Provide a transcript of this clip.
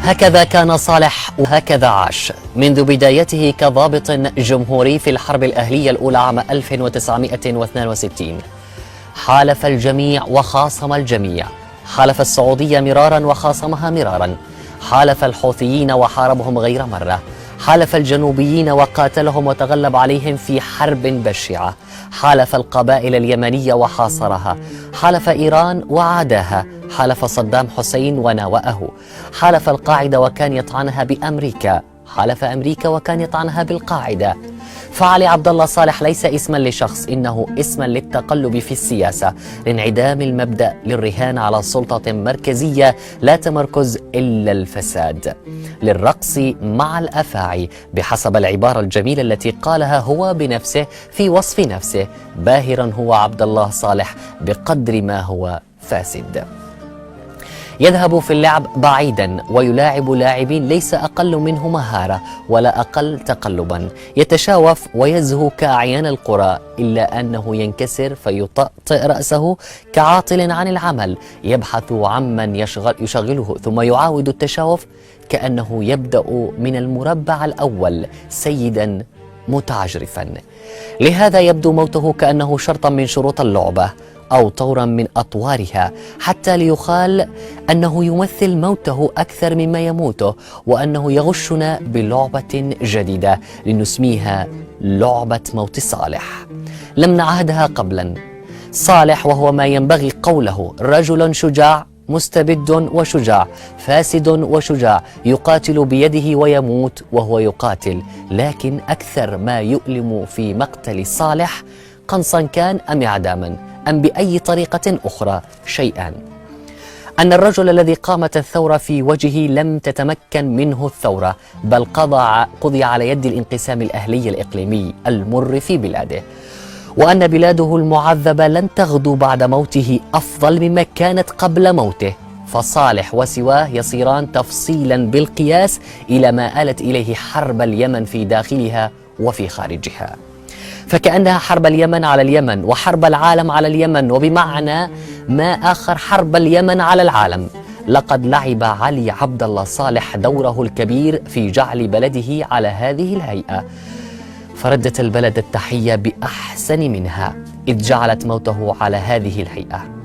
هكذا كان صالح وهكذا عاش منذ بدايته كضابط جمهوري في الحرب الأهلية الأولى عام 1962. حالف الجميع وخاصم الجميع، حالف السعودية مرارا وخاصمها مرارا، حالف الحوثيين وحاربهم غير مرة، حالف الجنوبيين وقاتلهم وتغلب عليهم في حرب بشعة، حالف القبائل اليمنية وحاصرها، حالف إيران وعاداها، حالف صدام حسين وناوأه، حالف القاعدة وكان يطعنها بأمريكا، حالف أمريكا وكان يطعنها بالقاعدة. فعلي عبد الله صالح ليس اسما لشخص، إنه اسما للتقلب في السياسة، لانعدام المبدأ، للرهان على سلطة مركزية لا تمركز إلا الفساد، للرقص مع الأفاعي بحسب العبارة الجميلة التي قالها هو بنفسه في وصف نفسه: باهرا هو عبد الله صالح بقدر ما هو فاسد. يذهب في اللعب بعيدا ويلاعب لاعبين ليس أقل منه مهارة ولا أقل تقلبا، يتشاوف ويزهو كأعيان القرى، إلا أنه ينكسر فيطأطئ رأسه كعاطل عن العمل، يبحث عمن يشغله ثم يعاود التشاوف كأنه يبدأ من المربع الأول سيدا متعجرفا. لهذا يبدو موته كأنه شرطا من شروط اللعبة أو طورا من أطوارها، حتى ليقال أنه يمثل موته أكثر مما يموته، وأنه يغشنا بلعبة جديدة لنسميها لعبة موت صالح لم نعهدها قبلا. صالح وهو ما ينبغي قوله: رجل شجاع مستبد وشجاع، فاسد وشجاع، يقاتل بيده ويموت وهو يقاتل. لكن أكثر ما يؤلم في مقتل صالح قنصا كان أم إعداما أم بأي طريقة أخرى شيئان: أن الرجل الذي قامت الثورة في وجهه لم تتمكن منه الثورة، بل قضي على يد الانقسام الأهلي الإقليمي المر في بلاده، وأن بلاده المعذبة لن تغدو بعد موته أفضل مما كانت قبل موته، فصالح وسواه يصيران تفصيلا بالقياس إلى ما آلت إليه حرب اليمن في داخلها وفي خارجها، فكأنها حرب اليمن على اليمن وحرب العالم على اليمن، وبمعنى ما آخر حرب اليمن على العالم. لقد لعب علي عبد الله صالح دوره الكبير في جعل بلده على هذه الهيئة، فردت البلد التحية بأحسن منها إذ جعلت موته على هذه الهيئة.